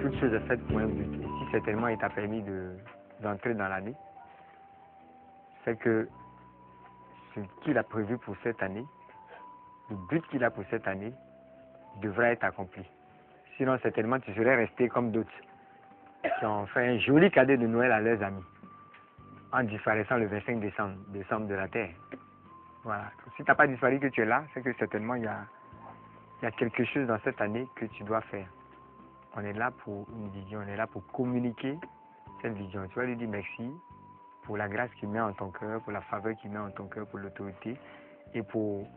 toute chose est faite pour un but. Et si certainement il t'a permis d'entrer dans l'année, c'est que ce qu'il a prévu pour cette année, le but qu'il a pour cette année, devra être accompli. Sinon, certainement, tu serais resté comme d'autres qui ont fait un joli cadeau de Noël à leurs amis en disparaissant le 25 décembre de la Terre. Voilà. Si tu n'as pas disparu, que tu es là, c'est que certainement il y a quelque chose dans cette année que tu dois faire. On est là pour une vision, on est là pour communiquer cette vision. Tu vas lui dire merci pour la grâce qu'il met en ton cœur, pour la faveur qu'il met en ton cœur, pour l'autorité et pour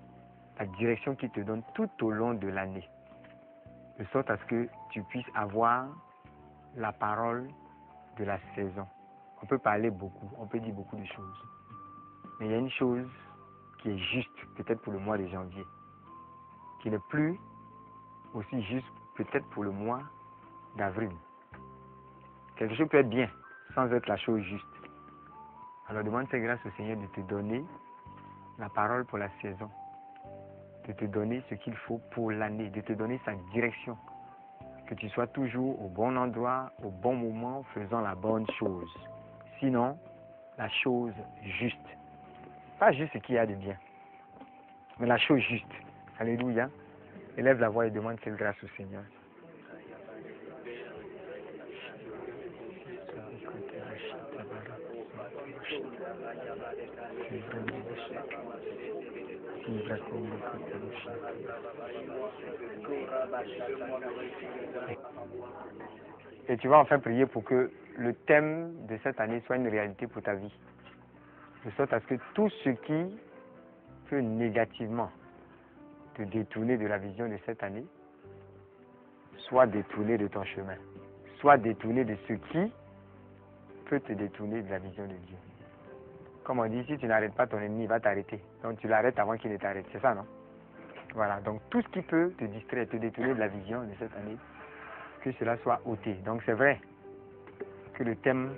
la direction qu'il te donne tout au long de l'année. De sorte à ce que tu puisses avoir la parole de la saison. On peut parler beaucoup, on peut dire beaucoup de choses. Mais il y a une chose qui est juste, peut-être pour le mois de janvier, qui n'est plus aussi juste, peut-être pour le mois d'avril. Quelque chose peut être bien, sans être la chose juste. Alors demande tes grâces au Seigneur de te donner la parole pour la saison, de te donner ce qu'il faut pour l'année, de te donner sa direction, que tu sois toujours au bon endroit, au bon moment, faisant la bonne chose. Sinon, la chose juste. Pas juste ce qu'il y a de bien, mais la chose juste. Alléluia. Élève la voix et demande quelle grâce au Seigneur. Et tu vas enfin prier pour que le thème de cette année soit une réalité pour ta vie. De sorte à ce que tout ce qui peut négativement te détourner de la vision de cette année soit détourné de ton chemin. Soit détourné de ce qui peut te détourner de la vision de Dieu. Comme on dit, si tu n'arrêtes pas ton ennemi, il va t'arrêter. Donc tu l'arrêtes avant qu'il ne t'arrête. C'est ça, non? Voilà. Donc tout ce qui peut te distraire, te détourner de la vision de cette année, que cela soit ôté. Donc c'est vrai que le thème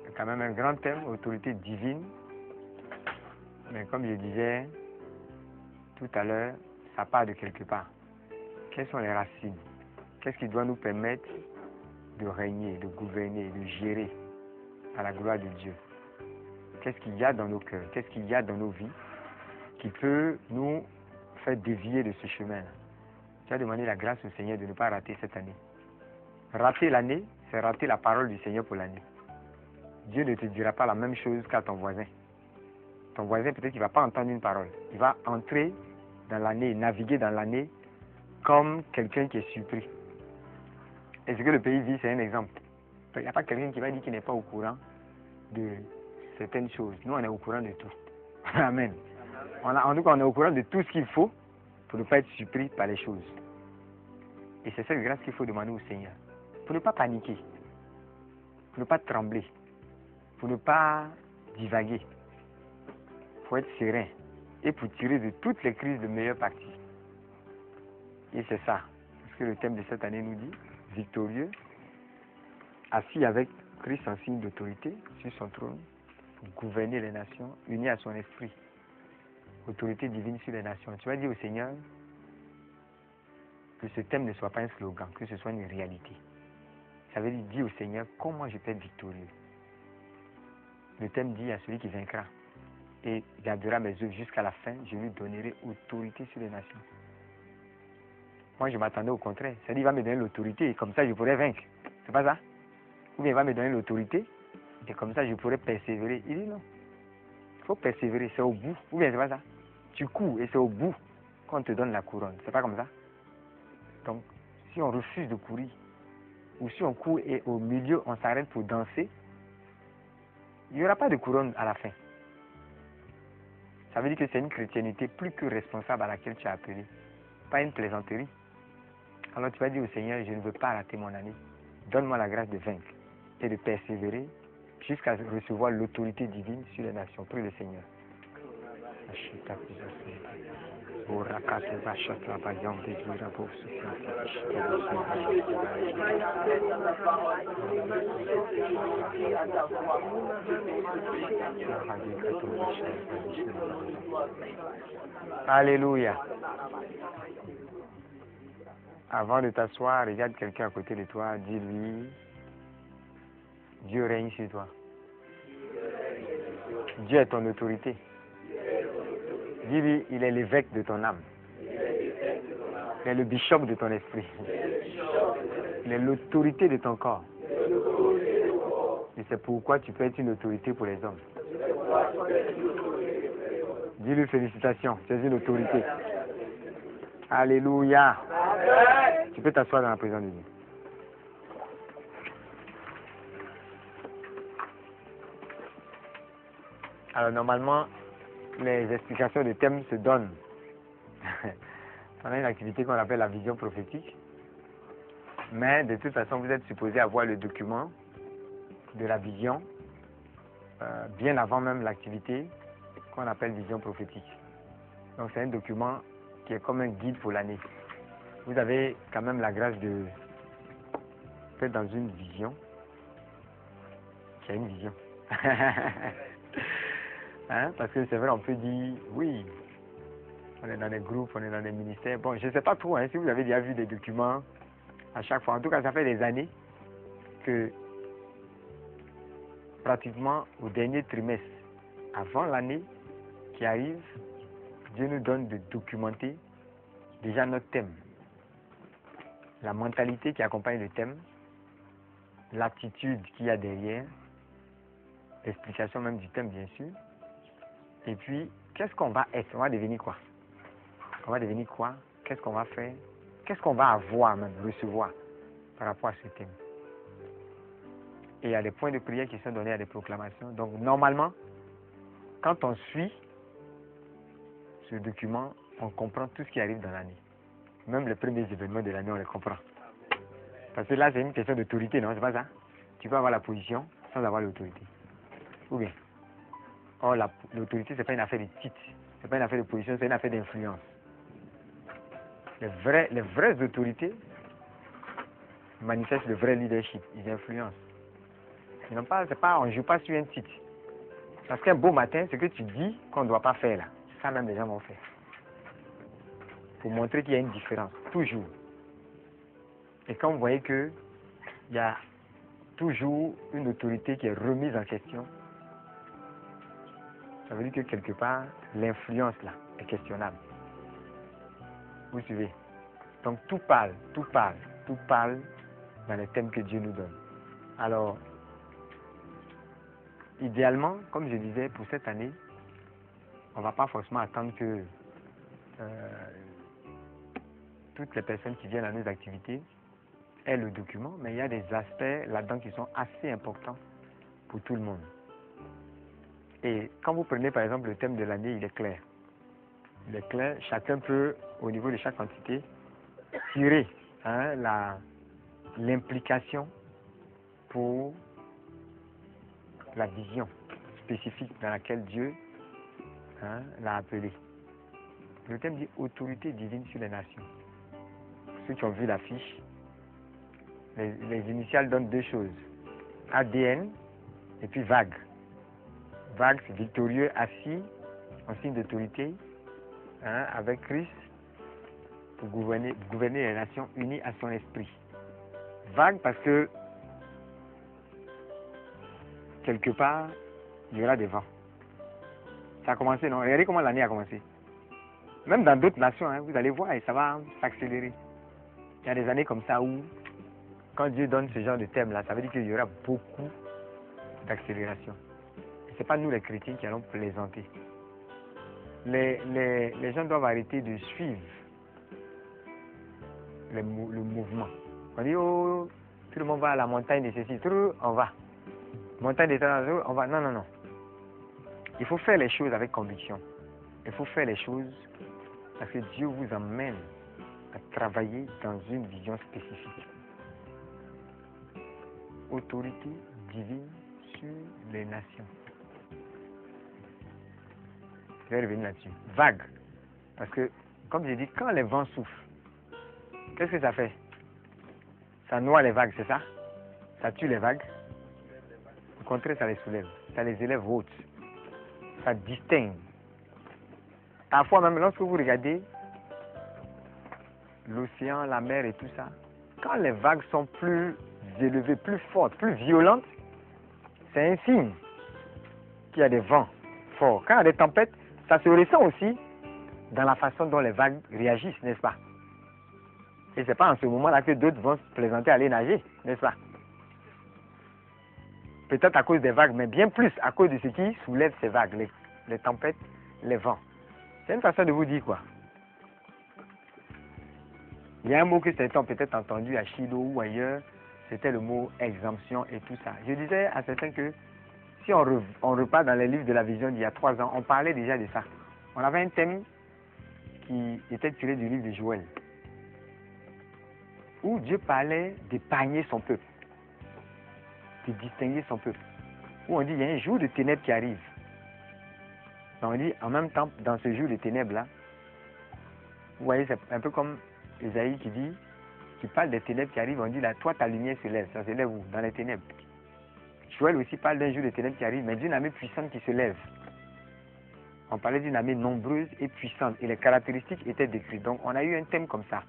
est quand même un grand thème, autorité divine. Mais comme je disais tout à l'heure, ça part de quelque part. Quelles sont les racines? Qu'est-ce qui doit nous permettre de régner, de gouverner, de gérer à la gloire de Dieu? Qu'est-ce qu'il y a dans nos cœurs? Qu'est-ce qu'il y a dans nos vies qui peut nous faire dévier de ce chemin-là? Tu as demandé la grâce au Seigneur de ne pas rater cette année. Rater l'année, c'est rater la parole du Seigneur pour l'année. Dieu ne te dira pas la même chose qu'à ton voisin. Ton voisin, peut-être qu'il ne va pas entendre une parole. Il va entrer dans l'année, naviguer dans l'année comme quelqu'un qui est surpris. Et ce que le pays vit, c'est un exemple. Il n'y a pas quelqu'un qui va dire qu'il n'est pas au courant de certaines choses. Nous, on est au courant de tout. Amen. En tout cas, on est au courant de tout ce qu'il faut pour ne pas être surpris par les choses. Et c'est cette grâce qu'il faut demander au Seigneur. Pour ne pas paniquer, pour ne pas trembler, pour ne pas divaguer, pour être serein et pour tirer de toutes les crises le meilleur parti. Et c'est ça, ce que le thème de cette année nous dit, victorieux, assis avec Christ en signe d'autorité sur son trône, pour gouverner les nations, uni à son esprit, autorité divine sur les nations. Tu vas dire au Seigneur que ce thème ne soit pas un slogan, que ce soit une réalité. Ça veut dire au Seigneur comment je peux être victorieux. Le thème dit à celui qui vaincra et gardera mes œuvres jusqu'à la fin, je lui donnerai autorité sur les nations. Moi, je m'attendais au contraire. C'est-à-dire, il va me donner l'autorité et comme ça, je pourrais vaincre. C'est pas ça? Ou bien il va me donner l'autorité et comme ça, je pourrais persévérer. Il dit non. Il faut persévérer, c'est au bout. Ou bien c'est pas ça? Tu cours et c'est au bout qu'on te donne la couronne. C'est pas comme ça? Donc, si on refuse de courir, ou si on court et au milieu, on s'arrête pour danser, il n'y aura pas de couronne à la fin. Ça veut dire que c'est une chrétienté plus que responsable à laquelle tu as appelé. Pas une plaisanterie. Alors tu vas dire au Seigneur, je ne veux pas rater mon année. Donne-moi la grâce de vaincre et de persévérer jusqu'à recevoir l'autorité divine sur les nations. Prie le Seigneur. Alléluia. Avant de t'asseoir, regarde quelqu'un à côté de toi, dis-lui, Dieu règne sur toi. Dieu est ton autorité. Dis-lui, il est l'évêque de ton âme. Il est le bishop de ton esprit. Il est l'autorité de ton corps. Et c'est pourquoi tu peux être une autorité pour les hommes. Dis-lui félicitations, tu es une autorité. Alléluia. Tu peux t'asseoir dans la présence de Dieu. Alors normalement, les explications de thèmes se donnent. On a une activité qu'on appelle la vision prophétique. Mais de toute façon, vous êtes supposé avoir le document de la vision bien avant même l'activité qu'on appelle vision prophétique. Donc c'est un document qui est comme un guide pour l'année. Vous avez quand même la grâce de faire dans une vision. Qui a une vision. Hein? Parce que c'est vrai, on peut dire, oui, on est dans des groupes, on est dans des ministères. Bon, je ne sais pas trop si vous avez déjà vu des documents à chaque fois. En tout cas, ça fait des années que pratiquement au dernier trimestre, avant l'année qui arrive, Dieu nous donne de documenter déjà notre thème. La mentalité qui accompagne le thème, l'attitude qu'il y a derrière, l'explication même du thème bien sûr. Et puis, qu'est-ce qu'on va être? On va devenir quoi? On va devenir quoi? Qu'est-ce qu'on va faire? Qu'est-ce qu'on va avoir même, recevoir par rapport à ce thème? Et il y a des points de prière qui sont donnés à des proclamations. Donc, normalement, quand on suit ce document, on comprend tout ce qui arrive dans l'année. Même les premiers événements de l'année, on les comprend. Parce que là, c'est une question d'autorité, non? C'est pas ça? Tu peux avoir la position sans avoir l'autorité. Ou bien? Or, l'autorité, c'est pas une affaire de titre. C'est pas une affaire de position, c'est une affaire d'influence. Les vraies autorités manifestent le vrai leadership. Ils influencent. On ne joue pas sur un titre. Parce qu'un beau matin, ce que tu dis qu'on ne doit pas faire là, ça même les gens vont faire. Pour montrer qu'il y a une différence, toujours. Et quand vous voyez qu'il y a toujours une autorité qui est remise en question, ça veut dire que quelque part, l'influence là est questionnable. Vous suivez? Donc tout parle dans les thèmes que Dieu nous donne. Alors, idéalement, comme je disais, pour cette année, on ne va pas forcément attendre que toutes les personnes qui viennent à nos activités aient le document, mais il y a des aspects là-dedans qui sont assez importants pour tout le monde. Et quand vous prenez par exemple le thème de l'année, il est clair. Il est clair, chacun peut, au niveau de chaque entité, tirer l'implication pour la vision spécifique dans laquelle Dieu l'a appelé. Le thème dit autorité divine sur les nations. Pour ceux qui ont vu l'affiche, les initiales donnent deux choses. ADN et puis vague. Vague, c'est victorieux, assis, en signe d'autorité, avec Christ, pour gouverner les nations unies à son esprit. Vague parce que, quelque part, il y aura des vents. Ça a commencé, non? Regardez comment l'année a commencé. Même dans d'autres nations, vous allez voir, et ça va s'accélérer. Il y a des années comme ça où, quand Dieu donne ce genre de thème-là, ça veut dire qu'il y aura beaucoup d'accélération. Et ce n'est pas nous les chrétiens qui allons plaisanter. Les gens doivent arrêter de suivre le mouvement. On dit, oh, tout le monde va à la montagne de ceci, on va. Montagne de ça, on va. Non, non, non. Il faut faire les choses avec conviction. Il faut faire les choses parce que Dieu vous emmène à travailler dans une vision spécifique. Autorité divine sur les nations. Je vais revenir là-dessus. Vague. Parce que, comme j'ai dit, quand les vents soufflent, qu'est-ce que ça fait? Ça noie les vagues, c'est ça? Ça tue les vagues? Au contraire, ça les soulève. Ça les élève hautes. Ça distingue. Parfois même, lorsque vous regardez l'océan, la mer et tout ça, quand les vagues sont plus élevées, plus fortes, plus violentes, c'est un signe qu'il y a des vents forts. Quand il y a des tempêtes, ça se ressent aussi dans la façon dont les vagues réagissent, n'est-ce pas? Et c'est pas en ce moment-là que d'autres vont se présenter à aller nager, n'est-ce pas? Peut-être à cause des vagues, mais bien plus à cause de ce qui soulève ces vagues, les tempêtes, les vents. C'est une façon de vous dire quoi? Il y a un mot que certains ont peut-être entendu à Shiloh ou ailleurs, c'était le mot exemption et tout ça. Je disais à certains que si on repart dans les livres de la vision d'il y a 3 ans, on parlait déjà de ça. On avait un thème qui était tiré du livre de Joël, où Dieu parlait d'épargner son peuple, de distinguer son peuple. Où on dit il y a un jour de ténèbres qui arrive. Donc on dit en même temps, dans ce jour de ténèbres-là, vous voyez, c'est un peu comme Isaïe qui parle des ténèbres qui arrivent, on dit là, toi ta lumière se lève, ça se lève où? Dans les ténèbres. Joël aussi parle d'un jour de ténèbres qui arrive, mais d'une armée puissante qui se lève. On parlait d'une armée nombreuse et puissante, et les caractéristiques étaient décrites. Donc on a eu un thème comme ça,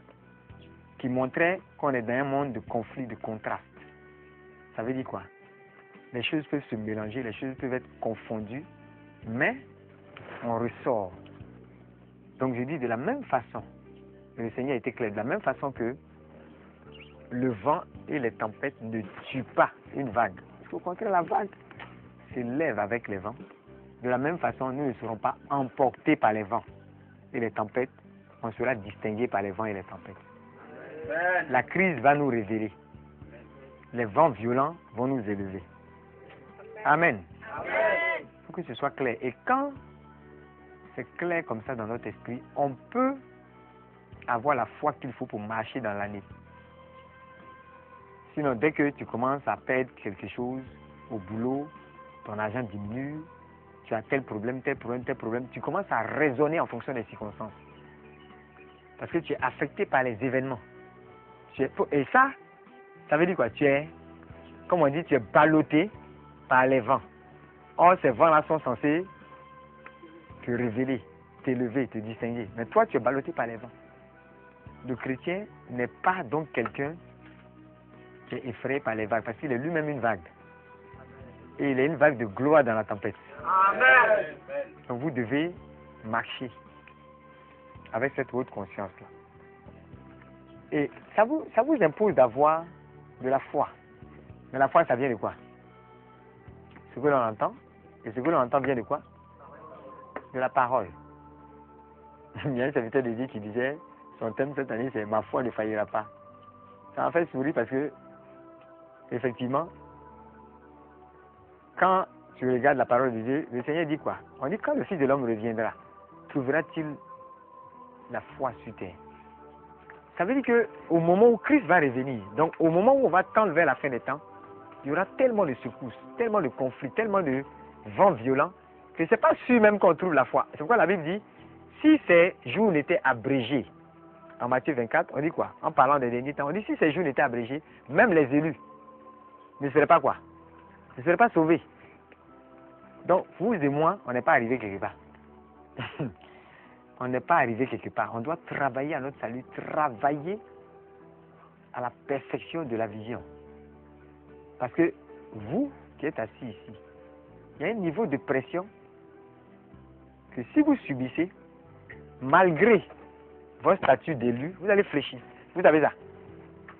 qui montrait qu'on est dans un monde de conflit, de contraste. Ça veut dire quoi? Les choses peuvent se mélanger, les choses peuvent être confondues, mais on ressort. Donc je dis de la même façon, le Seigneur était clair, de la même façon que le vent et les tempêtes ne tuent pas une vague. Parce qu'au contraire, la vague se lève avec les vents. De la même façon, nous ne serons pas emportés par les vents et les tempêtes. On sera distingués par les vents et les tempêtes. La crise va nous révéler. Les vents violents vont nous élever. Amen. Il faut que ce soit clair. Et quand c'est clair comme ça dans notre esprit, on peut avoir la foi qu'il faut pour marcher dans l'année. Sinon, dès que tu commences à perdre quelque chose au boulot, ton argent diminue, tu as tel problème, tu commences à raisonner en fonction des circonstances. Parce que tu es affecté par les événements. Et ça veut dire quoi? Tu es, comme on dit, tu es ballotté par les vents. Or, ces vents-là sont censés te révéler, t'élever, te distinguer. Mais toi, tu es ballotté par les vents. Le chrétien n'est pas donc quelqu'un qui est effrayé par les vagues, parce qu'il est lui-même une vague. Et il est une vague de gloire dans la tempête. Amen. Donc vous devez marcher avec cette haute conscience-là. Et ça vous impose d'avoir de la foi. Mais la foi, ça vient de quoi? Ce que l'on entend. Et ce que l'on entend vient de quoi? De la parole. Il y a un serviteur de Dieu qui disait, son thème cette année, c'est « Ma foi ne faillira pas ». Ça m'a fait sourire parce que, effectivement, quand tu regardes la parole de Dieu, le Seigneur dit quoi? On dit quand le Fils de l'homme reviendra, trouvera-t-il la foi sur terre? Ça veut dire qu'au moment où Christ va revenir, donc au moment où on va tendre vers la fin des temps, il y aura tellement de secousses, tellement de conflits, tellement de vents violents, que c'est pas sûr même qu'on trouve la foi. C'est pourquoi la Bible dit, si ces jours n'étaient abrégés, en Matthieu 24, on dit quoi? En parlant des derniers temps, on dit si ces jours n'étaient abrégés, même les élus ne seraient pas quoi? Ne seraient pas sauvés. Donc, vous et moi, on n'est pas arrivé quelque part. On n'est pas arrivé quelque part. On doit travailler à notre salut, travailler à la perfection de la vision. Parce que vous qui êtes assis ici, il y a un niveau de pression que si vous subissez, malgré votre statut d'élu, vous allez fléchir. Vous savez ça?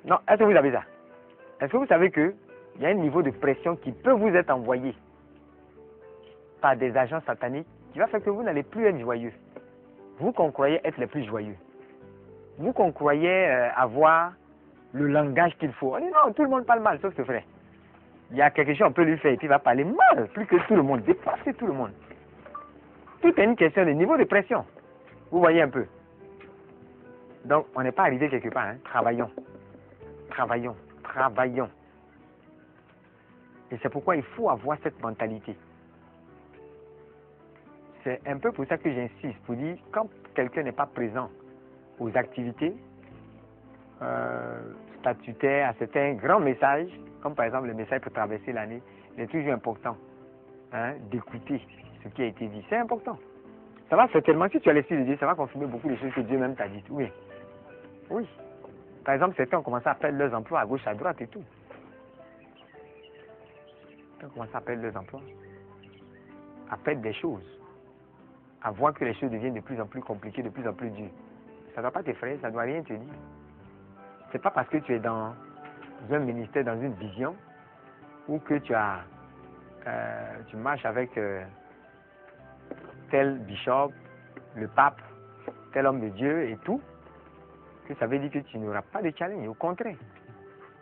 Non, est-ce que vous avez ça? Est-ce que vous savez qu'il y a un niveau de pression qui peut vous être envoyé par des agents sataniques qui va faire que vous n'allez plus être joyeux. Vous qu'on croyait être les plus joyeux. Vous qu'on croyait avoir le langage qu'il faut. On dit non, tout le monde parle mal, sauf ce frère. Il y a quelque chose qu'on peut lui faire et puis il va parler mal, plus que tout le monde, dépasser tout le monde. Tout est une question de niveau de pression. Vous voyez un peu. Donc, on n'est pas arrivé quelque part. Hein. Travaillons. Travaillons. Travaillons. Et c'est pourquoi il faut avoir cette mentalité. C'est un peu pour ça que j'insiste, pour dire, quand quelqu'un n'est pas présent aux activités statutaires, à certains grands messages, comme par exemple le message pour traverser l'année, il est toujours important d'écouter ce qui a été dit. C'est important. Ça va certainement, si tu as l'esprit de Dieu, ça va confirmer beaucoup de choses que Dieu même t'a dites. Oui. Oui. Par exemple, certains ont commencé à perdre leurs emplois à gauche, à droite et tout. Certains ont commencé à perdre leurs emplois, à perdre des choses, à voir que les choses deviennent de plus en plus compliquées, de plus en plus dures. Ça ne doit pas t'effrayer, ça ne doit rien te dire. C'est pas parce que tu es dans un ministère, dans une vision, ou que tu marches avec tel bishop, le pape, tel homme de Dieu et tout, que ça veut dire que tu n'auras pas de challenge. Au contraire.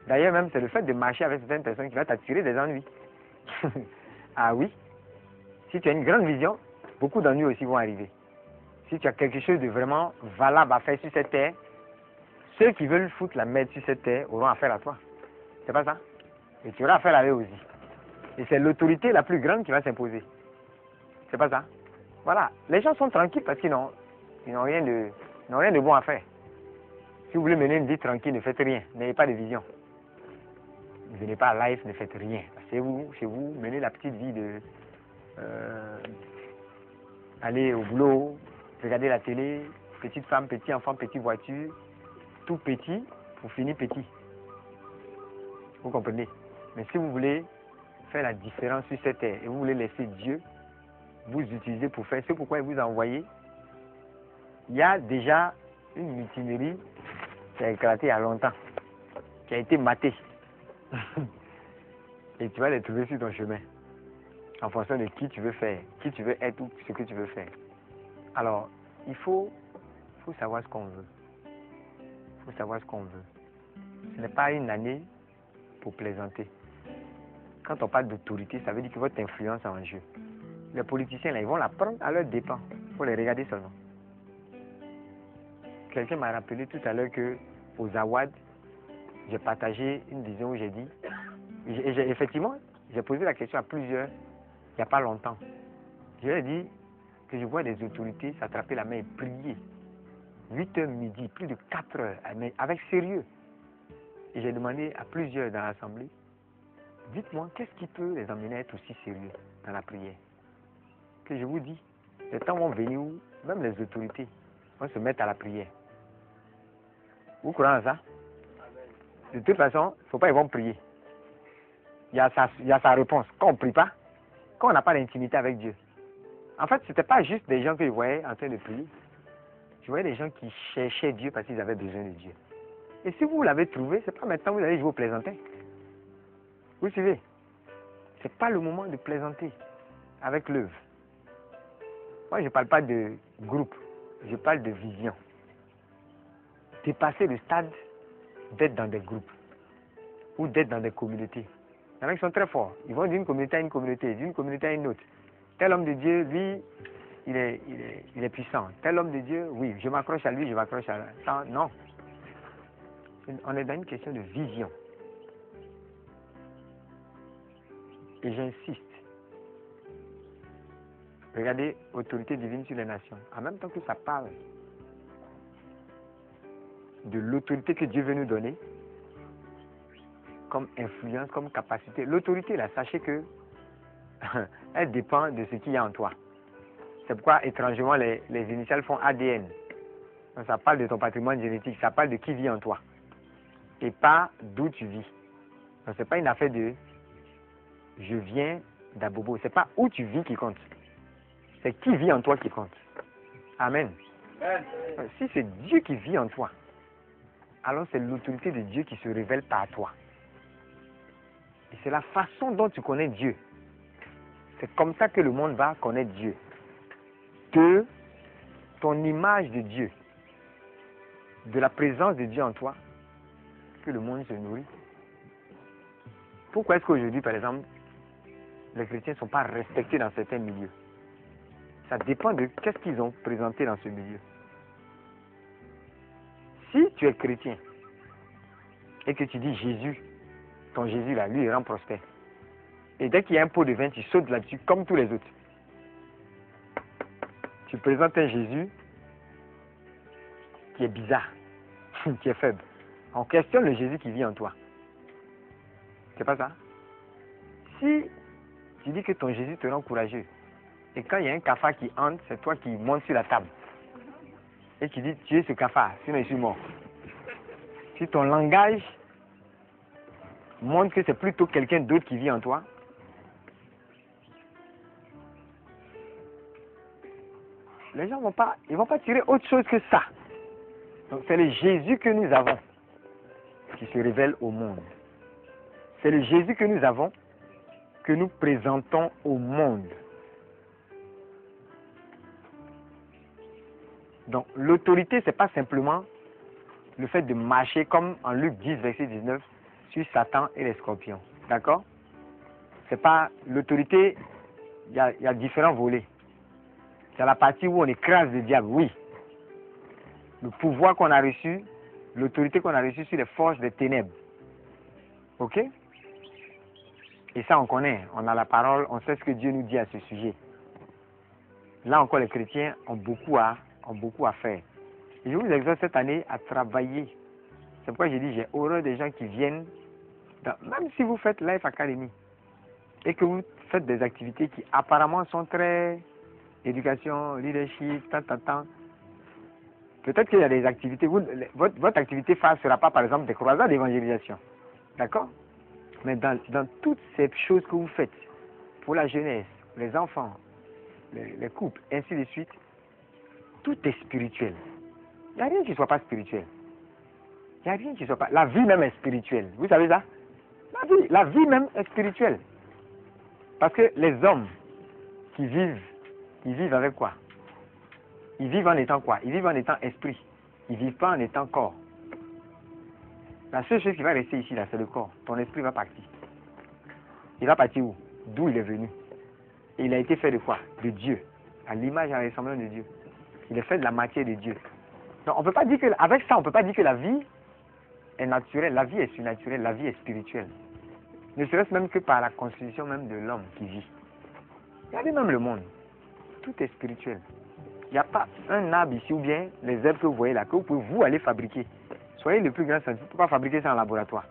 D'ailleurs, même, c'est le fait de marcher avec certaines personnes qui va t'attirer des ennuis. Ah oui. Si tu as une grande vision, beaucoup d'ennuis aussi vont arriver. Si tu as quelque chose de vraiment valable à faire sur cette terre, ceux qui veulent foutre la merde sur cette terre auront affaire à toi. C'est pas ça? Et tu auras affaire à eux aussi. Et c'est l'autorité la plus grande qui va s'imposer. C'est pas ça? Voilà. Les gens sont tranquilles parce qu'ils n'ont rien de bon à faire. Si vous voulez mener une vie tranquille, ne faites rien. N'ayez pas de vision. Ne venez pas à live, ne faites rien. Chez vous, menez la petite vie de aller au boulot, regarder la télé, petite femme, petit enfant, petite voiture, tout petit pour finir petit. Vous comprenez? Mais si vous voulez faire la différence sur cette terre et vous voulez laisser Dieu vous utiliser pour faire ce pourquoi il vous a envoyé, il y a déjà une mutinerie qui a éclaté il y a longtemps, qui a été matée. Et tu vas les trouver sur ton chemin, en fonction de qui tu veux faire, qui tu veux être ou ce que tu veux faire. Alors, il faut savoir ce qu'on veut. Il faut savoir ce qu'on veut. Ce n'est pas une année pour plaisanter. Quand on parle d'autorité, ça veut dire que votre influence est en jeu. Les politiciens, là, ils vont la prendre à leur dépens. Il faut les regarder seulement. Quelqu'un m'a rappelé tout à l'heure qu'aux Awards, j'ai partagé une vision où j'ai dit, effectivement, j'ai posé la question à plusieurs il n'y a pas longtemps. Je leur ai dit que je vois des autorités s'attraper la main et prier. 8h midi, plus de 4 heures, mais avec sérieux. Et j'ai demandé à plusieurs dans l'assemblée, dites-moi, qu'est-ce qui peut les emmener à être aussi sérieux dans la prière? Que je vous dis, les temps vont venir où même les autorités vont se mettre à la prière. Vous croyez en ça? De toute façon, il ne faut pas qu'ils vont prier. Il y a sa réponse. Quand on ne prie pas, quand on n'a pas d'intimité avec Dieu. En fait, ce n'était pas juste des gens que je voyais en train de prier. Je voyais des gens qui cherchaient Dieu parce qu'ils avaient besoin de Dieu. Et si vous l'avez trouvé, ce n'est pas maintenant que vous allez jouer au plaisantin. Vous suivez? Ce n'est pas le moment de plaisanter avec l'œuvre. Moi, je ne parle pas de groupe, je parle de vision. Dépasser le stade d'être dans des groupes ou d'être dans des communautés. Il y en a qui sont très forts. Ils vont d'une communauté à une communauté, d'une communauté à une autre. Tel homme de Dieu, lui, il est puissant. Tel homme de Dieu, oui, je m'accroche à lui, je m'accroche à ça. Non. On est dans une question de vision. Et j'insiste. Regardez, autorité divine sur les nations. En même temps que ça parle de l'autorité que Dieu veut nous donner, comme influence, comme capacité. L'autorité, là, sachez que elle dépend de ce qu'il y a en toi. C'est pourquoi, étrangement, les initiales font ADN. Donc, ça parle de ton patrimoine génétique, ça parle de qui vit en toi. Et pas d'où tu vis. Donc, ce n'est pas une affaire de je viens d'Abobo. Ce n'est pas où tu vis qui compte. C'est qui vit en toi qui compte. Amen. Si c'est Dieu qui vit en toi, alors c'est l'autorité de Dieu qui se révèle par toi. Et c'est la façon dont tu connais Dieu. C'est comme ça que le monde va connaître Dieu. De ton image de Dieu, de la présence de Dieu en toi, que le monde se nourrit. Pourquoi est-ce qu'aujourd'hui, par exemple, les chrétiens ne sont pas respectés dans certains milieux? Ça dépend de qu'est-ce qu'ils ont présenté dans ce milieu. Si tu es chrétien et que tu dis Jésus, ton Jésus là, lui, il rend prospère. Et dès qu'il y a un pot de vin, tu sautes là-dessus comme tous les autres. Tu présentes un Jésus qui est bizarre, qui est faible. On questionne le Jésus qui vit en toi. C'est pas ça? Si tu dis que ton Jésus te rend courageux, et quand il y a un cafard qui entre, c'est toi qui montes sur la table. Et tu dis, tu es ce cafard, sinon je suis mort. si ton langage montre que c'est plutôt quelqu'un d'autre qui vit en toi, les gens vont pas tirer autre chose que ça. Donc c'est le Jésus que nous avons qui se révèle au monde. C'est le Jésus que nous avons que nous présentons au monde. Donc l'autorité, c'est pas simplement le fait de marcher comme en Luc 10, verset 19, sur Satan et les scorpions. D'accord? C'est pas l'autorité, il y a différents volets. C'est la partie où on écrase le diable, oui. Le pouvoir qu'on a reçu, l'autorité qu'on a reçue sur les forces des ténèbres. Ok? Et ça, on connaît. On a la parole, on sait ce que Dieu nous dit à ce sujet. Là encore, les chrétiens ont beaucoup à faire. Et je vous exhorte cette année à travailler. C'est pourquoi j'ai dit, j'ai horreur des gens qui viennent, même si vous faites Life Academy, et que vous faites des activités qui apparemment sont très éducation, leadership, tant. Peut-être qu'il y a des activités, votre activité phare ne sera pas par exemple des croisades d'évangélisation. D'accord? Mais dans toutes ces choses que vous faites, pour la jeunesse, les enfants, les couples, ainsi de suite, tout est spirituel. Il n'y a rien qui ne soit pas spirituel. Il n'y a rien qui ne soit pas... La vie même est spirituelle. Vous savez ça? La vie même est spirituelle. Parce que les hommes qui vivent, ils vivent avec quoi? Ils vivent en étant quoi? Ils vivent en étant esprit. Ils ne vivent pas en étant corps. La seule chose qui va rester ici, là, c'est le corps. Ton esprit va partir. Il va partir où? D'où il est venu. Et il a été fait de quoi? De Dieu. À l'image et à la ressemblance de Dieu. Il est fait de la matière de Dieu. Donc on peut pas dire que, avec ça, on ne peut pas dire que la vie est naturelle. La vie est surnaturelle. La vie est spirituelle. Ne serait-ce même que par la constitution même de l'homme qui vit. Regardez même le monde. Tout est spirituel. Il n'y a pas un arbre ici ou bien les herbes que vous voyez là, que vous pouvez vous aller fabriquer. Soyez le plus grand scientifique. Vous ne pouvez pas fabriquer ça en laboratoire.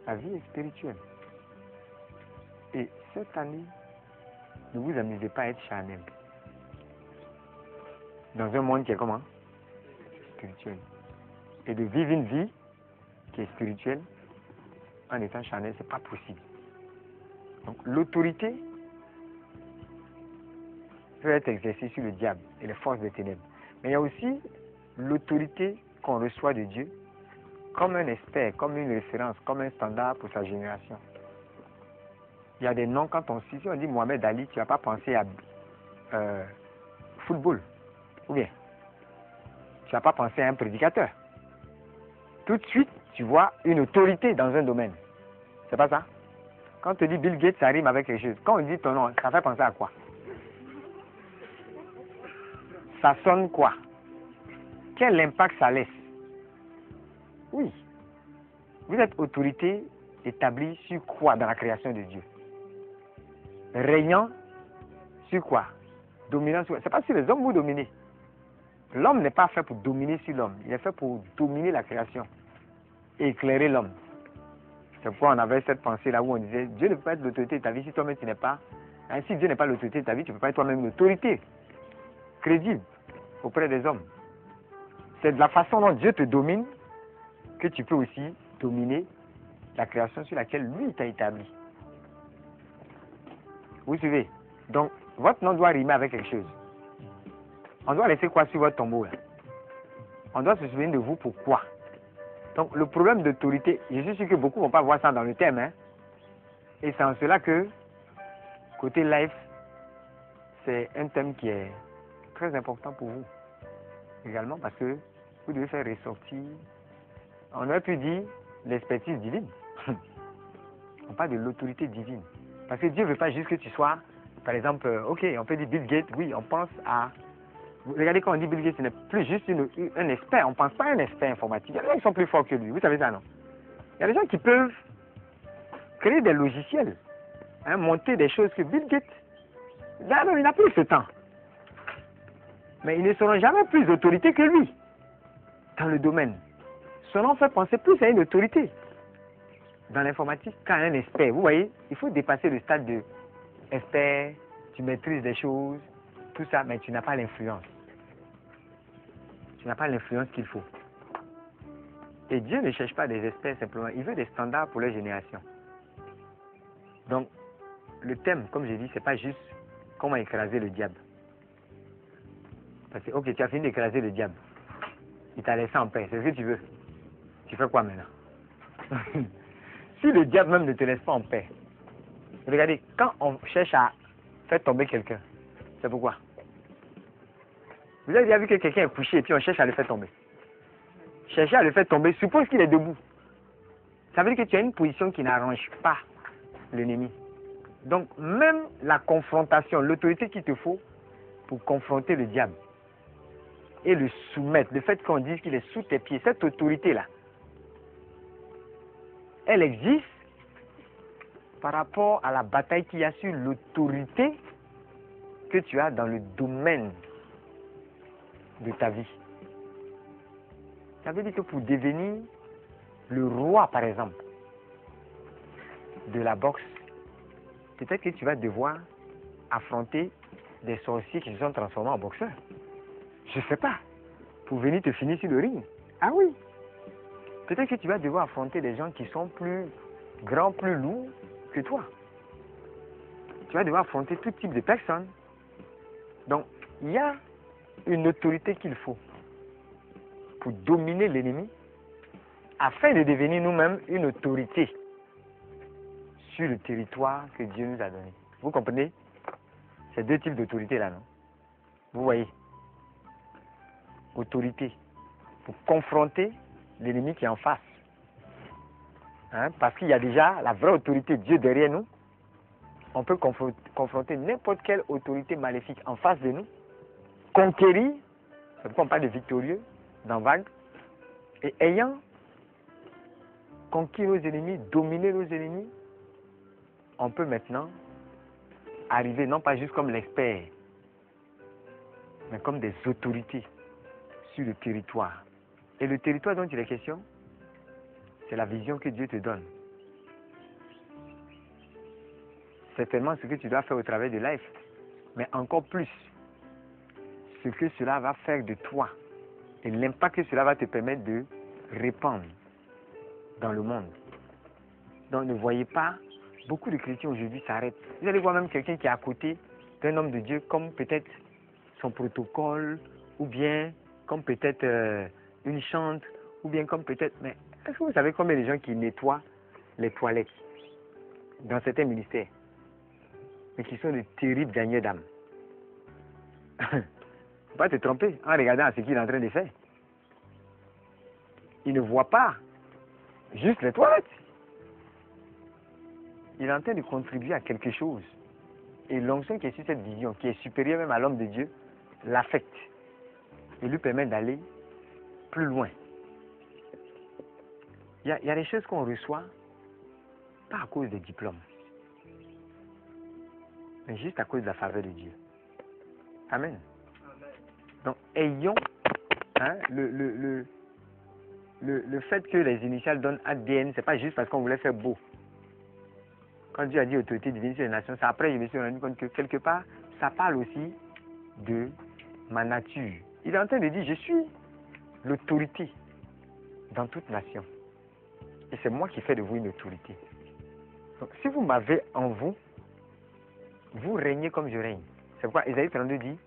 La vie est spirituelle. Et cette année, ne vous amusez pas à être charnel. Dans un monde qui est comment? Spirituel. Et de vivre une vie qui est spirituelle en étant charnel, ce n'est pas possible. Donc l'autorité peut être exercée sur le diable et les forces des ténèbres. Mais il y a aussi l'autorité qu'on reçoit de Dieu comme un expert, comme une référence, comme un standard pour sa génération. Il y a des noms, quand si on dit Mohamed Ali, tu ne vas pas penser à football. Ou bien, tu ne vas pas penser à un prédicateur. Tout de suite, tu vois une autorité dans un domaine. C'est pas ça? Quand on te dit Bill Gates, ça rime avec quelque chose. Quand on dit ton nom, ça fait penser à quoi? Ça sonne quoi? Quel impact ça laisse? Oui. Vous êtes autorité établie sur quoi dans la création de Dieu? Régnant sur quoi? Dominant sur quoi? C'est pas sur les hommes vous dominez. L'homme n'est pas fait pour dominer sur l'homme. Il est fait pour dominer la création et éclairer l'homme. C'est pourquoi on avait cette pensée-là où on disait Dieu ne peut pas être l'autorité de ta vie si toi-même tu n'es pas. Si Dieu n'est pas l'autorité de ta vie, tu ne peux pas être toi-même l'autorité crédible auprès des hommes. C'est de la façon dont Dieu te domine que tu peux aussi dominer la création sur laquelle lui t'a établi. Vous suivez? Donc, votre nom doit rimer avec quelque chose. On doit laisser quoi sur votre tombeau là? On doit se souvenir de vous pourquoi. Donc, le problème d'autorité, je suis sûr que beaucoup ne vont pas voir ça dans le thème. Hein? Et c'est en cela que, côté life, c'est un thème qui est très important pour vous. Également parce que vous devez faire ressortir, on aurait pu dire l'expertise divine. On parle de l'autorité divine. Parce que Dieu ne veut pas juste que tu sois, par exemple, ok, on peut dire Bill Gates, oui, on pense à... Regardez, quand on dit Bill Gates, ce n'est plus juste un expert, on ne pense pas à un expert informatique. Il y a des gens qui sont plus forts que lui, vous savez ça, non? Il y a des gens qui peuvent créer des logiciels, hein, monter des choses que Bill Gates, là, non, il n'a plus ce temps. Mais ils ne seront jamais plus d'autorité que lui dans le domaine. Son nom fait penser plus à une autorité dans l'informatique qu'à un expert. Vous voyez, il faut dépasser le stade de expert, tu maîtrises des choses, tout ça, mais tu n'as pas l'influence. Tu n'as pas l'influence qu'il faut. Et Dieu ne cherche pas des experts simplement, il veut des standards pour leur génération. Donc, le thème, comme j'ai dit, c'est pas juste comment écraser le diable. Parce que, ok, tu as fini d'écraser le diable. Il t'a laissé en paix, c'est ce que tu veux. Tu fais quoi maintenant? Si le diable même ne te laisse pas en paix, regardez, quand on cherche à faire tomber quelqu'un, c'est pourquoi? Vous avez déjà vu que quelqu'un est couché et puis on cherche à le faire tomber. Chercher à le faire tomber, suppose qu'il est debout. Ça veut dire que tu as une position qui n'arrange pas l'ennemi. Donc, même la confrontation, l'autorité qu'il te faut pour confronter le diable et le soumettre, le fait qu'on dise qu'il est sous tes pieds, cette autorité-là, elle existe par rapport à la bataille qu'il y a sur l'autorité que tu as dans le domaine de ta vie. Ça veut dire que pour devenir le roi, par exemple, de la boxe, peut-être que tu vas devoir affronter des sorciers qui se sont transformés en boxeurs. Je ne sais pas. Pour venir te finir sur le ring. Ah oui. Peut-être que tu vas devoir affronter des gens qui sont plus grands, plus lourds que toi. Tu vas devoir affronter tout type de personnes. Donc, il y a une autorité qu'il faut pour dominer l'ennemi afin de devenir nous-mêmes une autorité sur le territoire que Dieu nous a donné. Vous comprenez? C'est deux types d'autorité là, non? Vous voyez? Autorité pour confronter l'ennemi qui est en face. Hein? Parce qu'il y a déjà la vraie autorité de Dieu derrière nous. On peut confronter n'importe quelle autorité maléfique en face de nous, conquérir, c'est pourquoi on parle de victorieux dans Vague, et ayant conquis nos ennemis, dominé nos ennemis, on peut maintenant arriver non pas juste comme l'expert, mais comme des autorités sur le territoire. Et le territoire dont il est question, c'est la vision que Dieu te donne. Certainement ce que tu dois faire au travers de life, mais encore plus ce que cela va faire de toi et l'impact que cela va te permettre de répandre dans le monde. Donc ne voyez pas, beaucoup de chrétiens aujourd'hui s'arrêtent. Vous allez voir même quelqu'un qui est à côté d'un homme de Dieu comme peut-être son protocole, ou bien comme peut-être une chante, ou bien comme peut-être... Mais est-ce que vous savez combien de gens qui nettoient les toilettes dans certains ministères, mais qui sont de terribles gagnants d'âme? Il ne faut pas te tromper en regardant ce qu'il est en train de faire. Il ne voit pas juste les toilettes. Il est en train de contribuer à quelque chose. Et l'onction qui est sur cette vision, qui est supérieure même à l'homme de Dieu, l'affecte et lui permet d'aller plus loin. Il y a des choses qu'on reçoit pas à cause des diplômes, mais juste à cause de la faveur de Dieu. Amen. Donc, ayons le fait que les initiales donnent ADN, c'est pas juste parce qu'on voulait faire beau. Quand Dieu a dit autorité divine sur les nations, c'est après je me suis rendu compte que quelque part, ça parle aussi de ma nature. Il est en train de dire, je suis l'autorité dans toute nation. Et c'est moi qui fais de vous une autorité. Donc, si vous m'avez en vous, vous régnez comme je règne. C'est pourquoi Ésaïe 32 dit,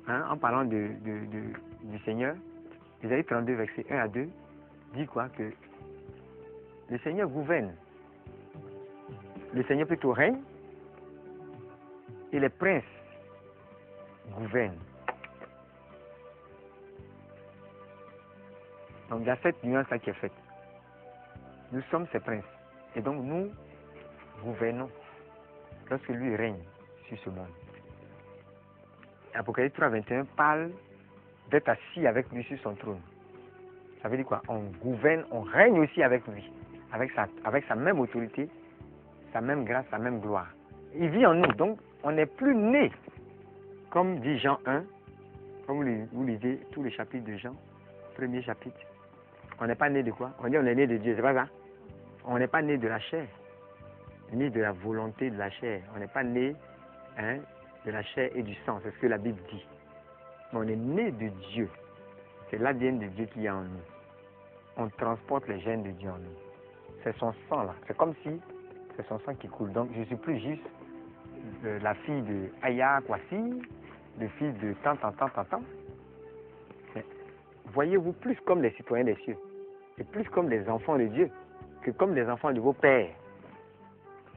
en parlant du Seigneur, Ésaïe 32, verset 1 à 2, dit quoi? Que le Seigneur gouverne. Le Seigneur plutôt règne et les princes gouvernent. Donc il y a cette nuance-là qui est faite. Nous sommes ces princes. Et donc nous gouvernons lorsque lui règne sur ce monde. Apocalypse 3, 21 parle d'être assis avec lui sur son trône. Ça veut dire quoi? On gouverne, on règne aussi avec lui, avec sa même autorité, sa même grâce, sa même gloire. Il vit en nous, donc on n'est plus né, comme dit Jean 1, comme vous lisez tous les chapitres de Jean, premier chapitre. On n'est pas né de quoi? On dit on est né de Dieu, c'est pas ça? On n'est pas né de la chair, ni de la volonté de la chair. On n'est pas né de la chair et du sang, c'est ce que la Bible dit. Mais on est né de Dieu. C'est l'ADN de Dieu qui est en nous. on transporte les gènes de Dieu en nous. C'est son sang là. C'est comme si c'est son sang qui coule. Donc je ne suis plus juste la fille de Aya Kwasi, le fils de tant. Mais voyez-vous plus comme les citoyens des cieux et plus comme les enfants de Dieu que comme les enfants de vos pères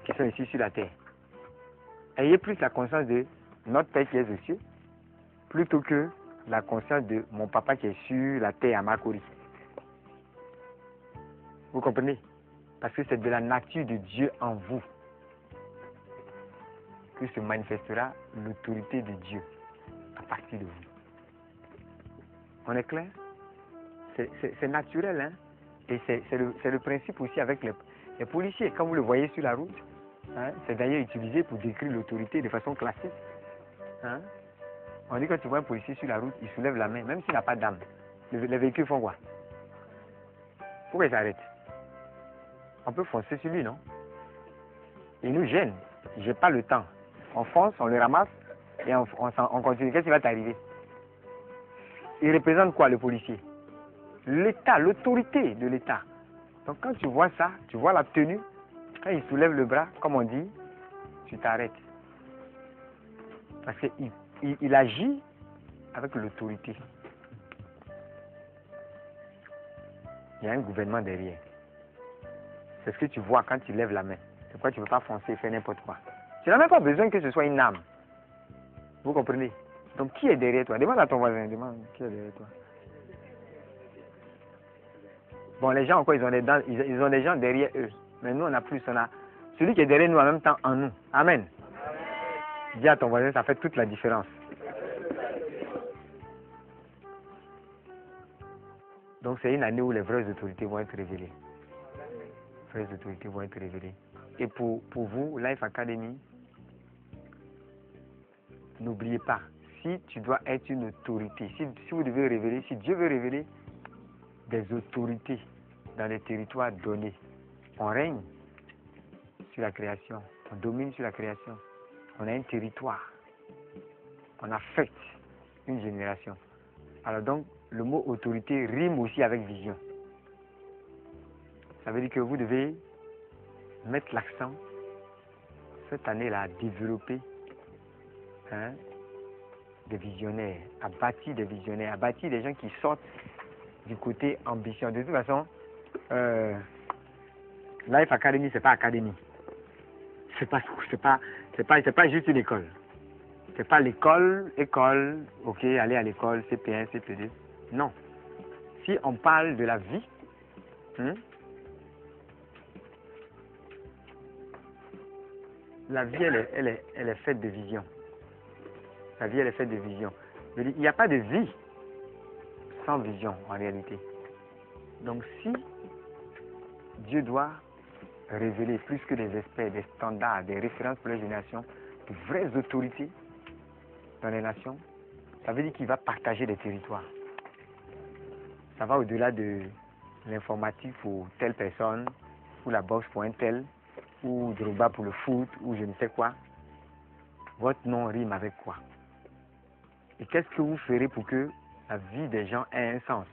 qui sont ici sur la terre. Ayez plus la conscience de notre Père qui est aux cieux plutôt que la conscience de mon papa qui est sur la terre à Makori. Vous comprenez? Parce que c'est de la nature de Dieu en vous que se manifestera l'autorité de Dieu à partir de vous. On est clair? C'est naturel, hein? Et c'est le principe aussi avec les policiers. Quand vous le voyez sur la route, hein, c'est d'ailleurs utilisé pour décrire l'autorité de façon classique. Hein? On dit que quand tu vois un policier sur la route, il soulève la main, même s'il n'a pas d'âme. Les véhicules font quoi? Pourquoi ils s'arrêtent? On peut foncer sur lui, non? Il nous gêne. J'ai pas le temps. On fonce, on le ramasse et on continue. Qu'est-ce qui va t'arriver? Il représente quoi, le policier? L'État, l'autorité de l'État. Donc quand tu vois ça, tu vois la tenue, quand il soulève le bras, comme on dit, tu t'arrêtes. Parce qu'il agit avec l'autorité. Il y a un gouvernement derrière. C'est ce que tu vois quand tu lèves la main. C'est pourquoi tu ne peux pas foncer et faire n'importe quoi. Tu n'as même pas besoin que ce soit une âme. Vous comprenez? Donc qui est derrière toi? Demande à ton voisin, demande qui est derrière toi. Bon, les gens encore, ils ont des gens derrière eux. Mais nous, on a plus, celui qui est derrière nous en même temps en nous. Amen. Dis à ton voisin, ça fait toute la différence. Donc c'est une année où les vraies autorités vont être révélées. Les vraies autorités vont être révélées. Et pour vous, Life Academy, n'oubliez pas, si tu dois être une autorité, si vous devez révéler, si Dieu veut révéler des autorités dans les territoires donnés, on règne sur la création, on domine sur la création, on a un territoire, on affecte une génération. Alors donc, le mot autorité rime aussi avec vision. Ça veut dire que vous devez mettre l'accent cette année-là à développer des visionnaires, à bâtir des visionnaires, à bâtir des gens qui sortent du côté ambition. De toute façon, Life Academy, c'est pas académie. C'est pas juste une école. C'est pas l'école, ok, aller à l'école, CP1, CP2. Non. Si on parle de la vie, la vie, elle est faite de vision. La vie, elle est faite de vision. Il n'y a pas de vie sans vision, en réalité. Donc, si Dieu doit révéler plus que des experts, des standards, des références pour les générations, de vraies autorités dans les nations, ça veut dire qu'il va partager des territoires. Ça va au-delà de l'informatique pour telle personne, ou la boxe pour un tel, ou Drogba pour le foot, ou je ne sais quoi. Votre nom rime avec quoi? Et qu'est-ce que vous ferez pour que la vie des gens ait un sens?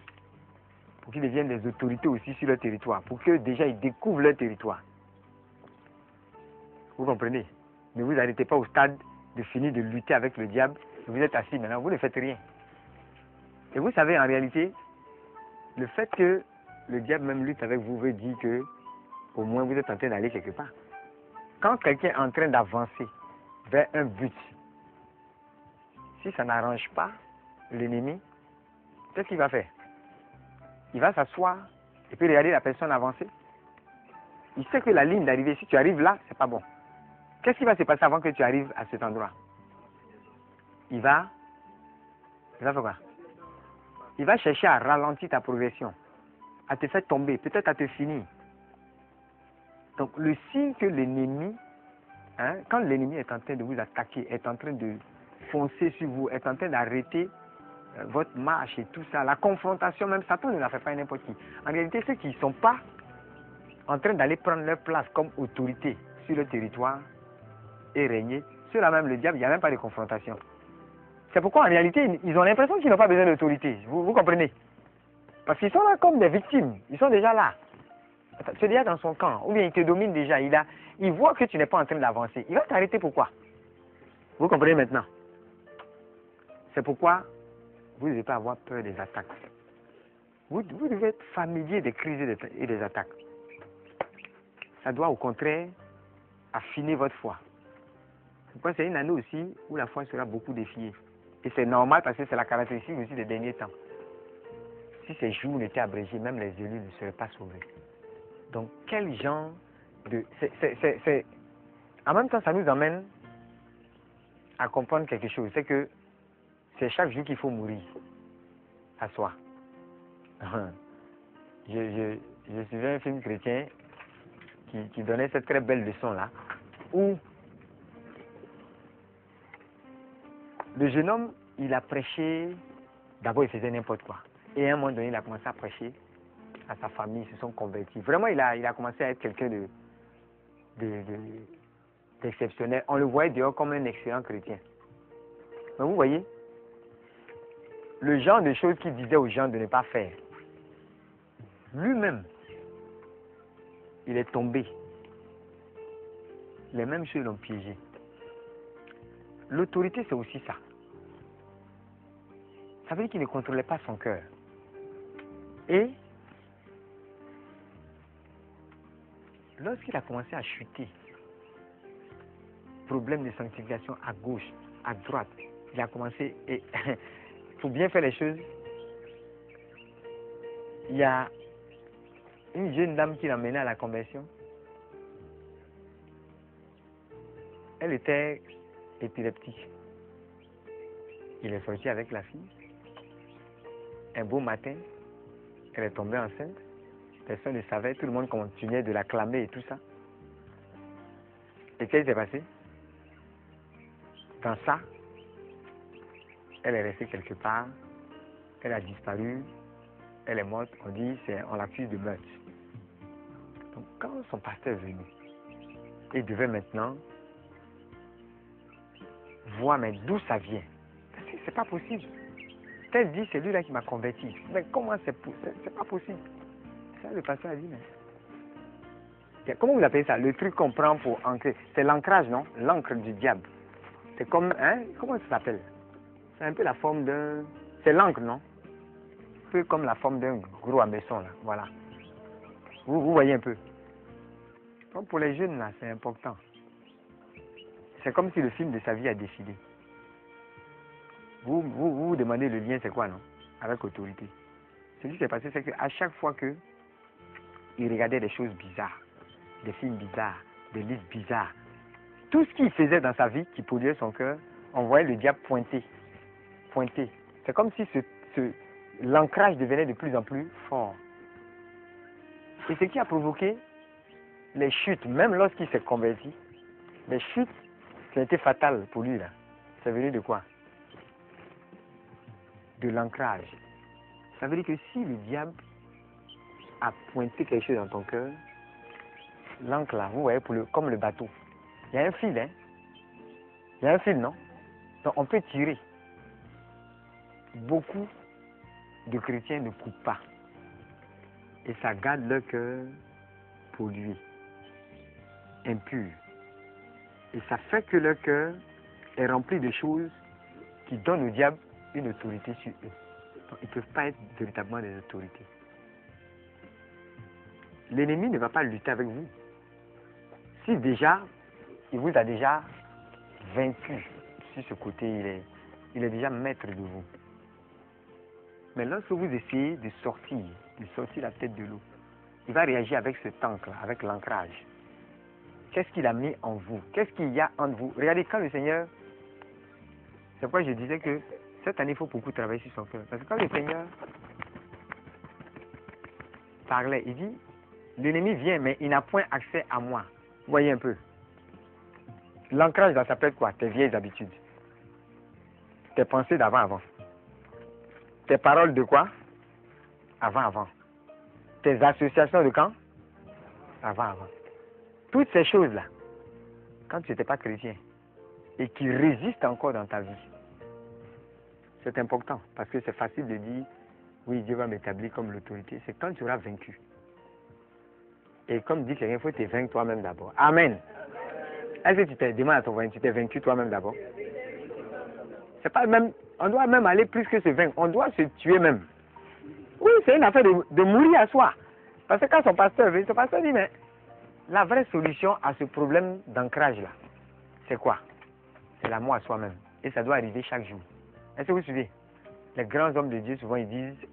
Pour qu'ils deviennent des autorités aussi sur leur territoire, pour que déjà ils découvrent leur territoire. Vous comprenez? Ne vous arrêtez pas au stade de finir de lutter avec le diable, vous êtes assis maintenant, vous ne faites rien. Et vous savez, en réalité, le fait que le diable même lutte avec vous veut dire que au moins vous êtes en train d'aller quelque part. Quand quelqu'un est en train d'avancer vers un but, si ça n'arrange pas l'ennemi, qu'est-ce qu'il va faire? Il va s'asseoir et puis regarder la personne avancer. Il sait que la ligne d'arrivée, si tu arrives là, c'est pas bon. Qu'est-ce qui va se passer avant que tu arrives à cet endroit? Il va faire quoi? Il va chercher à ralentir ta progression, à te faire tomber, peut-être à te finir. Donc le signe que l'ennemi, quand l'ennemi est en train de vous attaquer, est en train de foncer sur vous, est en train d'arrêter votre marche et tout ça, la confrontation, même Satan ne la fait pas n'importe qui. En réalité, ceux qui ne sont pas en train d'aller prendre leur place comme autorité sur le territoire et régner, ceux-là même, le diable, il n'y a même pas de confrontation. C'est pourquoi en réalité, ils ont l'impression qu'ils n'ont pas besoin d'autorité. Vous comprenez? Parce qu'ils sont là comme des victimes. Ils sont déjà là. Tu es déjà dans son camp. Ou bien il te domine déjà. Il voit que tu n'es pas en train d'avancer. Il va t'arrêter pourquoi? Vous comprenez maintenant? C'est pourquoi vous ne devez pas avoir peur des attaques. Vous devez être familier des crises et des attaques. Ça doit au contraire affiner votre foi. C'est une année aussi où la foi sera beaucoup défiée. Et c'est normal parce que c'est la caractéristique aussi des derniers temps. Si ces jours étaient abrégés, même les élus ne seraient pas sauvés. Donc, quel genre de... En même temps, ça nous amène à comprendre quelque chose. C'est que c'est chaque jour qu'il faut mourir à soi. Je suivais un film chrétien qui donnait cette très belle leçon-là, où le jeune homme, il a prêché, d'abord il faisait n'importe quoi. Et à un moment donné, il a commencé à prêcher à sa famille, ils se sont convertis. Vraiment, il a commencé à être quelqu'un d'exceptionnel. On le voyait dehors comme un excellent chrétien. Mais vous voyez, le genre de choses qu'il disait aux gens de ne pas faire, lui-même, il est tombé. Les mêmes choses l'ont piégé. L'autorité, c'est aussi ça. Ça veut dire qu'il ne contrôlait pas son cœur. Et lorsqu'il a commencé à chuter, problème de sanctification à gauche, à droite, il a commencé, et il faut bien faire les choses. Il y a une jeune dame qui l'a mené à la conversion. Elle était épileptique. Il est sorti avec la fille. Un beau matin, elle est tombée enceinte. Personne ne savait, tout le monde continuait de l'acclamer et tout ça. Et qu'est-ce qui s'est passé? Dans ça, elle est restée quelque part, elle a disparu, elle est morte, on l'accuse de meurtre. Donc quand son pasteur est venu, il devait maintenant voir mais d'où ça vient. Parce que c'est pas possible. Elle dit, c'est lui-là qui m'a converti. Mais comment c'est pas possible? Ça, le pasteur a dit, mais... Comment vous appelez ça? Le truc qu'on prend pour ancrer. C'est l'ancrage, non? L'encre du diable. C'est comme, hein? Comment ça s'appelle? C'est un peu la forme d'un... C'est l'encre, non? Un peu comme la forme d'un gros hameçon, là. Voilà. Vous voyez un peu. Donc pour les jeunes, là, c'est important. C'est comme si le film de sa vie a décidé. Vous demandez le lien, c'est quoi, non? Avec autorité. Ce qui s'est passé, c'est qu'à chaque fois que il regardait des choses bizarres, des films bizarres, des livres bizarres, tout ce qu'il faisait dans sa vie qui polluait son cœur, on voyait le diable pointer. C'est comme si l'ancrage devenait de plus en plus fort. Et ce qui a provoqué les chutes, même lorsqu'il s'est converti, les chutes qui ont été fatales pour lui, là, c'est venu de quoi? De l'ancrage. Ça veut dire que si le diable a pointé quelque chose dans ton cœur, l'encre là, vous voyez, comme le bateau, il y a un fil, hein? Il y a un fil, non? Donc on peut tirer. Beaucoup de chrétiens ne coupent pas. Et ça garde leur cœur pollué, impur. Et ça fait que leur cœur est rempli de choses qui donnent au diable une autorité sur eux. Donc, ils ne peuvent pas être véritablement des autorités. L'ennemi ne va pas lutter avec vous. Si déjà, il vous a déjà vaincu sur ce côté, il est déjà maître de vous. Mais lorsque vous essayez de sortir la tête de l'eau, il va réagir avec ce tank-là, avec l'ancrage. Qu'est-ce qu'il a mis en vous? Qu'est-ce qu'il y a en vous? Regardez, quand le Seigneur... C'est pourquoi je disais que cette année, il faut beaucoup travailler sur son cœur. Parce que quand le Seigneur parlait, il dit, l'ennemi vient, mais il n'a point accès à moi. Vous voyez un peu. L'ancrage, ça s'appelle quoi? Tes vieilles habitudes. Tes pensées d'avant. Tes paroles de quoi? Avant. Tes associations de quand? Avant. Toutes ces choses-là, quand tu n'étais pas chrétien, et qui résistent encore dans ta vie, c'est important, parce que c'est facile de dire, oui, Dieu va m'établir comme l'autorité, c'est quand tu auras vaincu. Et comme dit quelqu'un, il faut te vaincre toi-même d'abord. Amen. Est-ce que tu te demandes à ton voisin, tu t'es vaincu toi-même d'abord? C'est pas même, on doit même aller plus que se vaincre, on doit se tuer même. Oui, c'est une affaire de mourir à soi. Parce que quand son pasteur dit, mais la vraie solution à ce problème d'ancrage là, c'est quoi? C'est l'amour à soi-même. Et ça doit arriver chaque jour. Est-ce que vous suivez? Les grands hommes de Dieu, souvent, ils disent,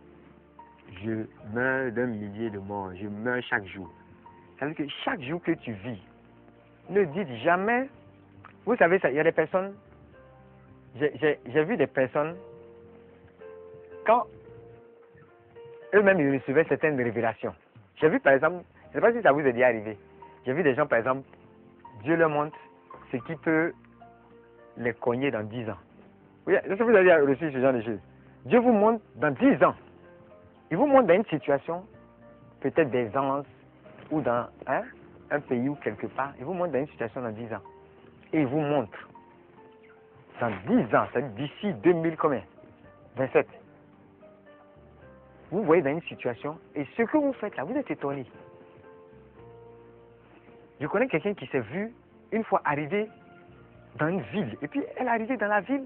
je meurs d'un millier de morts, je meurs chaque jour. Ça veut dire que chaque jour que tu vis, ne dites jamais, vous savez, il y a des personnes, j'ai vu des personnes, quand eux-mêmes ils recevaient certaines révélations. J'ai vu par exemple, je ne sais pas si ça vous est déjà arrivé, j'ai vu des gens par exemple, Dieu leur montre ce qui peut les cogner dans 10 ans. Oui, est-ce que vous avez reçu ce genre de choses? Dieu vous montre dans 10 ans. Il vous montre dans une situation, peut-être d'aisance, ou dans un pays ou quelque part. Il vous montre dans une situation dans 10 ans. Et il vous montre dans 10 ans, c'est-à-dire d'ici 2000 combien? 27. Vous voyez dans une situation, et ce que vous faites là, vous êtes étonné. Je connais quelqu'un qui s'est vu une fois arriver dans une ville, et puis elle est arrivée dans la ville,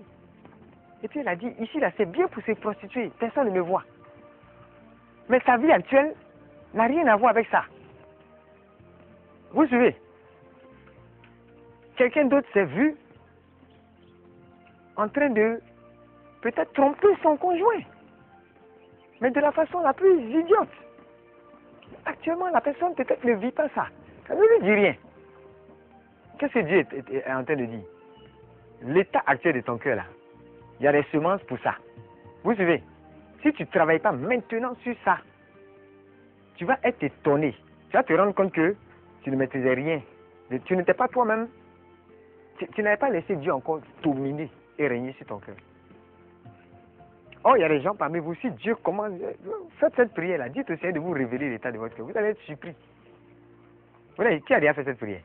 et puis elle a dit, ici là, c'est bien pour se prostituer, personne ne me voit. Mais sa vie actuelle n'a rien à voir avec ça. Vous suivez? Quelqu'un d'autre s'est vu en train de peut-être tromper son conjoint, mais de la façon la plus idiote. Actuellement, la personne peut-être ne vit pas ça. Ça ne lui dit rien. Qu'est-ce que Dieu est en train de dire? L'état actuel de ton cœur là, il y a des semences pour ça. Vous suivez? Si tu ne travailles pas maintenant sur ça, tu vas être étonné. Tu vas te rendre compte que tu ne maîtrisais rien. Tu n'étais pas toi-même. Tu n'avais pas laissé Dieu encore dominer et régner sur ton cœur. Oh, il y a des gens parmi vous, si Dieu commence, faites cette prière-là, dites au Seigneur de vous révéler l'état de votre cœur. Vous allez être surpris. Vous voyez, qui a déjà fait cette prière?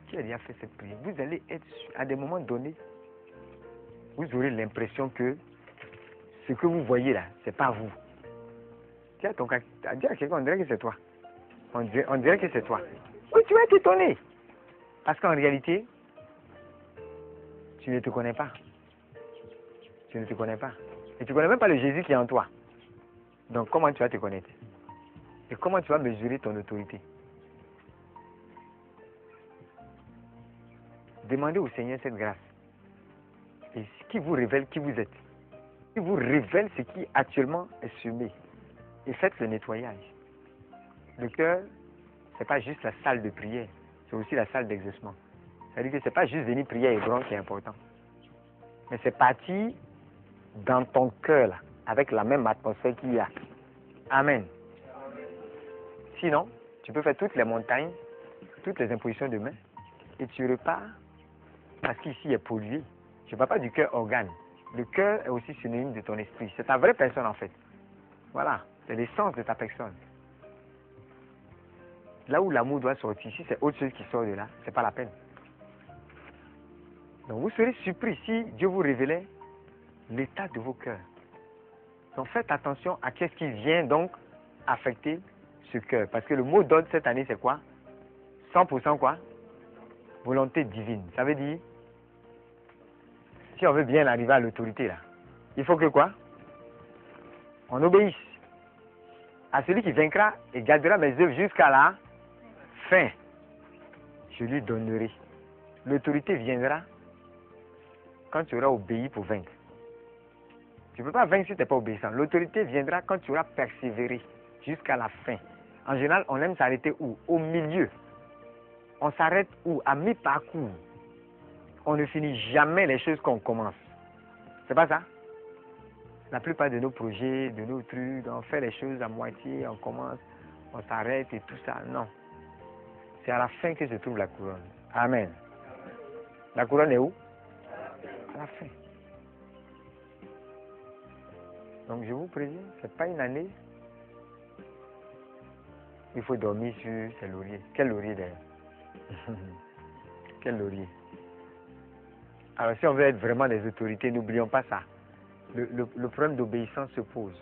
Qui a déjà fait cette prière? Vous allez être, à des moments donnés, vous aurez l'impression que ce que vous voyez là, ce n'est pas vous. Dis à quelqu'un, on dirait que c'est toi. On dirait que c'est toi. Oui, tu vas être étonné. Parce qu'en réalité, tu ne te connais pas. Tu ne te connais pas. Et tu ne connais même pas le Jésus qui est en toi. Donc comment tu vas te connaître? Et comment tu vas mesurer ton autorité? Demandez au Seigneur cette grâce. Et qui vous révèle qui vous êtes. Qui vous révèle ce qui actuellement est semé. Et faites le nettoyage. Le cœur, ce n'est pas juste la salle de prière. C'est aussi la salle d'exaucement. C'est-à-dire que ce n'est pas juste venir prier à Hébron qui est important. Mais c'est parti dans ton cœur, là, avec la même atmosphère qu'il y a. Amen. Sinon, tu peux faire toutes les montagnes, toutes les impositions de main, et tu repars, parce qu'ici est pollué. Je ne parle pas du cœur organe. Le cœur est aussi synonyme de ton esprit. C'est ta vraie personne en fait. Voilà, c'est l'essence de ta personne. Là où l'amour doit sortir, si c'est autre chose qui sort de là, c'est pas la peine. Donc vous serez surpris si Dieu vous révélait l'état de vos cœurs. Donc faites attention à qu'est-ce qui vient donc affecter ce cœur. Parce que le mot d'ordre cette année, c'est quoi? 100% quoi? Volonté divine. Ça veut dire, si on veut bien arriver à l'autorité là, il faut que quoi? On obéisse à celui qui vaincra et gardera mes œuvres jusqu'à la fin. Je lui donnerai. L'autorité viendra quand tu auras obéi pour vaincre. Tu ne peux pas vaincre si tu n'es pas obéissant. L'autorité viendra quand tu auras persévéré jusqu'à la fin. En général, on aime s'arrêter où? Au milieu. On s'arrête où? À mi-parcours. On ne finit jamais les choses qu'on commence. C'est pas ça? La plupart de nos projets, de nos trucs, on fait les choses à moitié, on commence, on s'arrête et tout ça. Non. C'est à la fin que se trouve la couronne. Amen. La couronne est où? À la fin. Donc je vous préviens, ce n'est pas une année. Il faut dormir sur ces lauriers. Quel laurier d'ailleurs? Quel laurier? Alors si on veut être vraiment des autorités, n'oublions pas ça. le problème d'obéissance se pose.